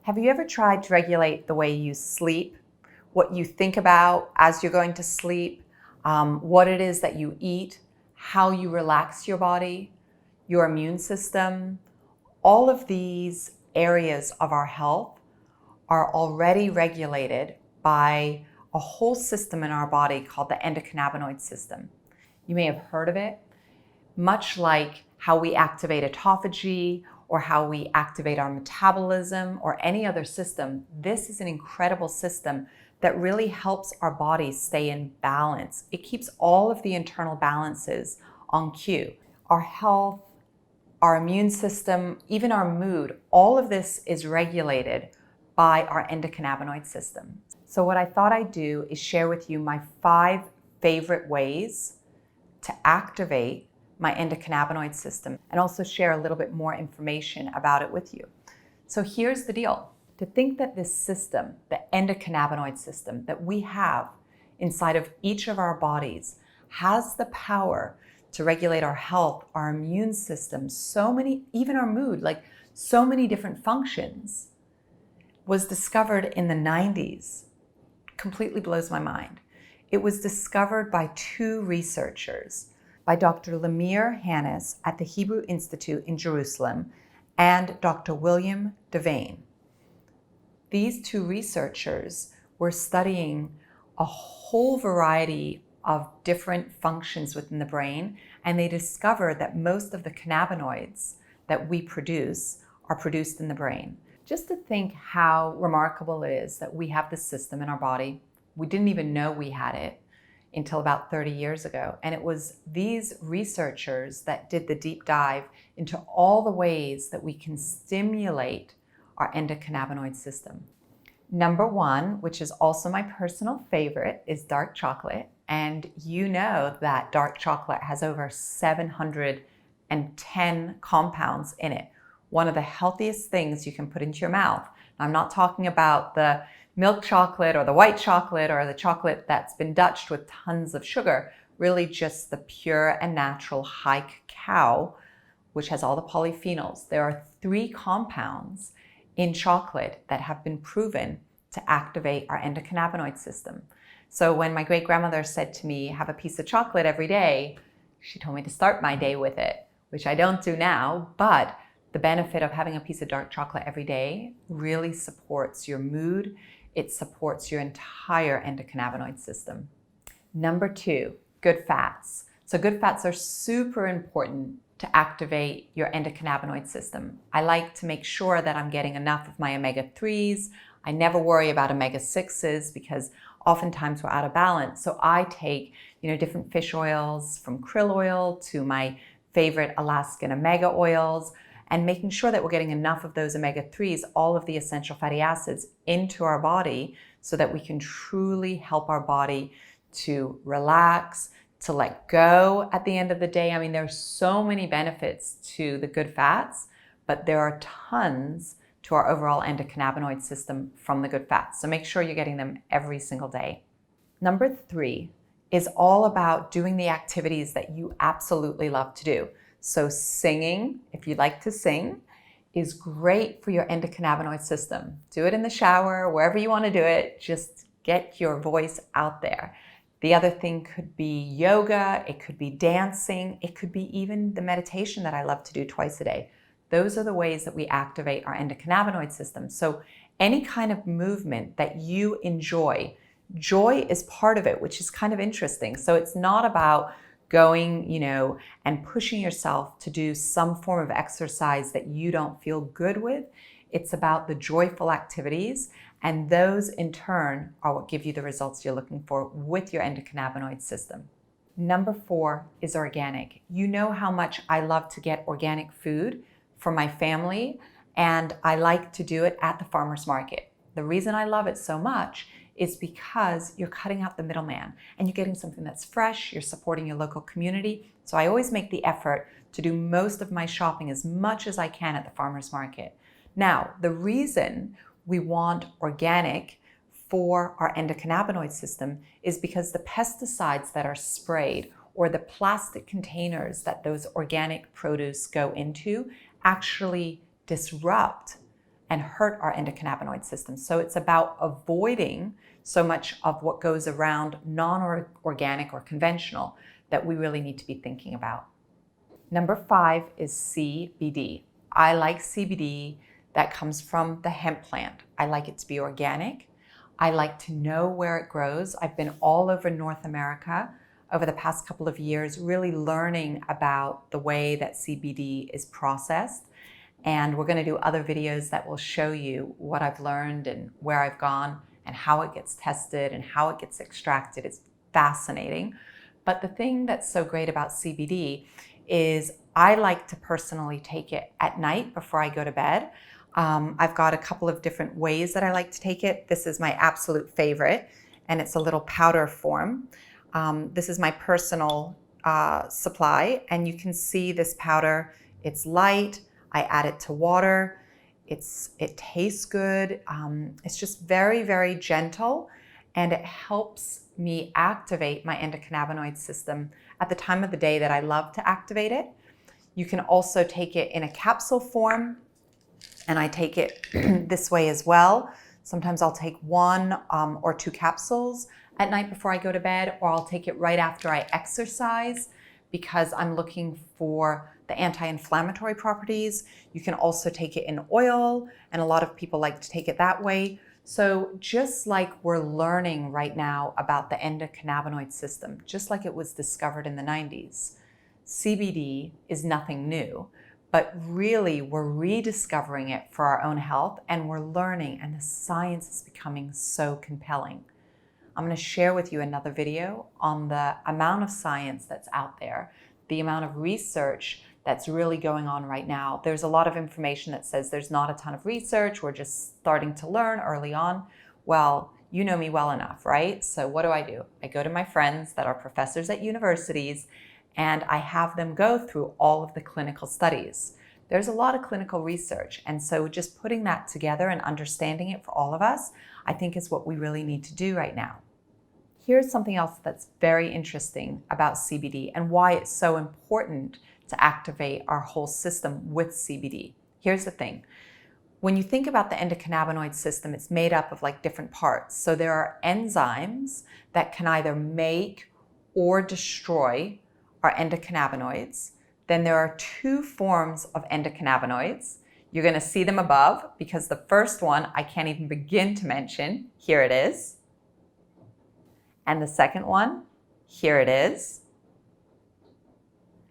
Have you ever tried to regulate the way you sleep, what you think about as you're going to sleep, what it is that you eat, how you relax your body, your immune system? All of these areas of our health are already regulated by a whole system in our body called the endocannabinoid system. You may have heard of it. Much like how we activate autophagy or how we activate our metabolism or any other system, this is an incredible system that really helps our body stay in balance. It keeps all of the internal balances on cue. Our health, our immune system, even our mood, all of this is regulated by our endocannabinoid system. So what I thought I'd do is share with you my 5 favorite ways to activate my endocannabinoid system and also share a little bit more information about it with you. So here's the deal. To think that this system, the endocannabinoid system that we have inside of each of our bodies has the power to regulate our health, our immune system, so many, even our mood, like so many different functions, was discovered in the 90s. Completely blows my mind. It was discovered by 2 researchers, by Dr. Lemire Hannes at the Hebrew Institute in Jerusalem and Dr. William Devane. These 2 researchers were studying a whole variety of different functions within the brain, and they discovered that most of the cannabinoids that we produce are produced in the brain. Just to think how remarkable it is that we have this system in our body. We didn't even know we had it until about 30 years ago. And it was these researchers that did the deep dive into all the ways that we can stimulate our endocannabinoid system. Number 1, which is also my personal favorite, is dark chocolate. And you know that dark chocolate has over 710 compounds in it. One of the healthiest things you can put into your mouth. I'm not talking about the milk chocolate or the white chocolate or the chocolate that's been Dutched with tons of sugar, really just the pure and natural high cacao, which has all the polyphenols. There are 3 compounds in chocolate that have been proven to activate our endocannabinoid system. So when my great-grandmother said to me, have a piece of chocolate every day, she told me to start my day with it, which I don't do now, but the benefit of having a piece of dark chocolate every day really supports your mood. It supports your entire endocannabinoid system. Number 2, good fats. So good fats are super important to activate your endocannabinoid system. I like to make sure that I'm getting enough of my omega-3s. I never worry about omega-6s because oftentimes we're out of balance. So I take, different fish oils, from krill oil to my favorite Alaskan omega oils, and making sure that we're getting enough of those omega-3s, all of the essential fatty acids, into our body so that we can truly help our body to relax, to let go at the end of the day. I mean, there's so many benefits to the good fats, but there are tons to our overall endocannabinoid system from the good fats. So make sure you're getting them every single day. Number 3 is all about doing the activities that you absolutely love to do. So singing, if you like to sing, is great for your endocannabinoid system. Do it in the shower, wherever you want to do it. Just get your voice out there. The other thing could be yoga, it could be dancing, it could be even the meditation that I love to do twice a day. Those are the ways that we activate our endocannabinoid system. So any kind of movement that you enjoy, joy is part of it, which is kind of interesting. So it's not about going, and pushing yourself to do some form of exercise that you don't feel good with. It's about the joyful activities, and those in turn are what give you the results you're looking for with your endocannabinoid system. Number 4 is organic. You know how much I love to get organic food for my family, and I like to do it at the farmer's market. The reason I love it so much is because you're cutting out the middleman and you're getting something that's fresh, you're supporting your local community. So I always make the effort to do most of my shopping as much as I can at the farmer's market. Now, the reason we want organic for our endocannabinoid system is because the pesticides that are sprayed or the plastic containers that those organic produce go into actually disrupt and hurt our endocannabinoid system. So it's about avoiding so much of what goes around non-organic or conventional that we really need to be thinking about. Number 5 is CBD. I like CBD that comes from the hemp plant. I like it to be organic. I like to know where it grows. I've been all over North America over the past couple of years, really learning about the way that CBD is processed. And we're going to do other videos that will show you what I've learned and where I've gone and how it gets tested and how it gets extracted. It's fascinating. But the thing that's so great about CBD is I like to personally take it at night before I go to bed. I've got a couple of different ways that I like to take it. This is my absolute favorite, and it's a little powder form. This is my personal supply, and you can see this powder. It's light. I add it to water. It tastes good. It's just very, very gentle, and it helps me activate my endocannabinoid system at the time of the day that I love to activate it. You can also take it in a capsule form, and I take it this way as well. Sometimes I'll take 1 or 2 capsules at night before I go to bed, or I'll take it right after I exercise because I'm looking for the anti-inflammatory properties. You can also take it in oil, and a lot of people like to take it that way. So just like we're learning right now about the endocannabinoid system, just like it was discovered in the 90s, CBD is nothing new, but really we're rediscovering it for our own health, and we're learning, and the science is becoming so compelling. I'm going to share with you another video on the amount of science that's out there, the amount of research that's really going on right now. There's a lot of information that says there's not a ton of research, we're just starting to learn early on. Well, you know me well enough, right? So what do? I go to my friends that are professors at universities, and I have them go through all of the clinical studies. There's a lot of clinical research, and so just putting that together and understanding it for all of us, I think is what we really need to do right now. Here's something else that's very interesting about CBD and why it's so important to activate our whole system with CBD. Here's the thing. When you think about the endocannabinoid system, it's made up of like different parts. So there are enzymes that can either make or destroy our endocannabinoids. Then there are 2 forms of endocannabinoids. You're going to see them above because the first one I can't even begin to mention. Here it is. And the second one, here it is.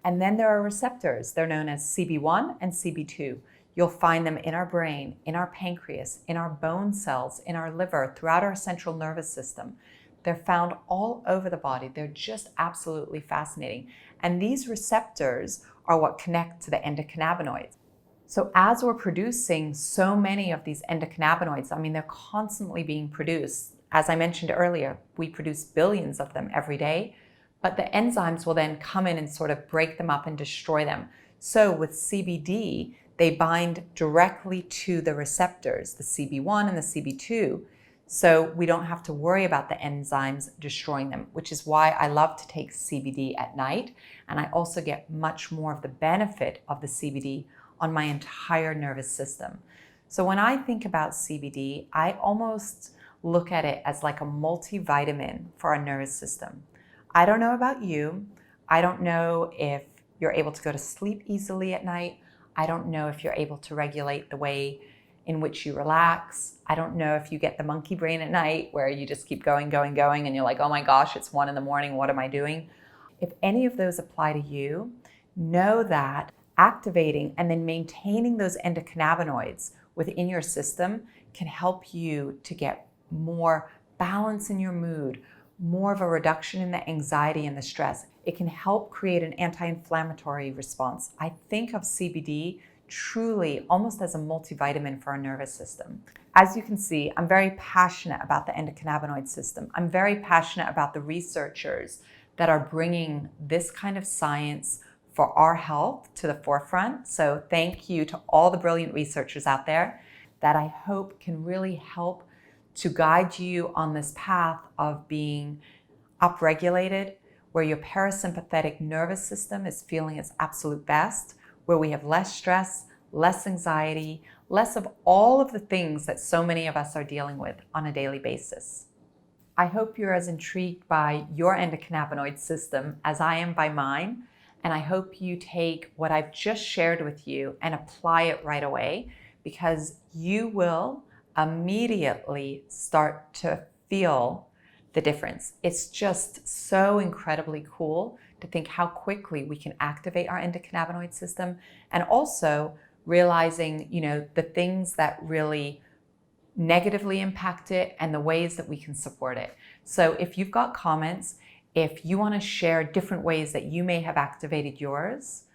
And then there are receptors. They're known as CB1 and CB2. You'll find them in our brain, in our pancreas, in our bone cells, in our liver, throughout our central nervous system. They're found all over the body. They're just absolutely fascinating. And these receptors are what connect to the endocannabinoids. So as we're producing so many of these endocannabinoids, I mean, they're constantly being produced. As I mentioned earlier, we produce billions of them every day, but the enzymes will then come in and sort of break them up and destroy them. So with CBD, they bind directly to the receptors, the CB1 and the CB2, so we don't have to worry about the enzymes destroying them, which is why I love to take CBD at night, and I also get much more of the benefit of the CBD on my entire nervous system. So when I think about CBD, I almost look at it as like a multivitamin for our nervous system. I don't know about you. I don't know if you're able to go to sleep easily at night. I don't know if you're able to regulate the way in which you relax. I don't know if you get the monkey brain at night where you just keep going, and you're like, oh my gosh, it's 1 a.m, what am I doing? If any of those apply to you, know that activating and then maintaining those endocannabinoids within your system can help you to get more balance in your mood, more of a reduction in the anxiety and the stress. It can help create an anti-inflammatory response. I think of CBD truly almost as a multivitamin for our nervous system. As you can see, I'm very passionate about the endocannabinoid system. I'm very passionate about the researchers that are bringing this kind of science for our health to the forefront. So thank you to all the brilliant researchers out there that I hope can really help to guide you on this path of being upregulated, where your parasympathetic nervous system is feeling its absolute best, where we have less stress, less anxiety, less of all of the things that so many of us are dealing with on a daily basis. I hope you're as intrigued by your endocannabinoid system as I am by mine, and I hope you take what I've just shared with you and apply it right away, because you will immediately start to feel the difference. It's just so incredibly cool to think how quickly we can activate our endocannabinoid system, and also realizing, the things that really negatively impact it and the ways that we can support it. So if you've got comments, if you want to share different ways that you may have activated yours,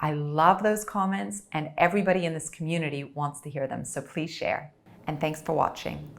I love those comments, and everybody in this community wants to hear them. So please share. And thanks for watching.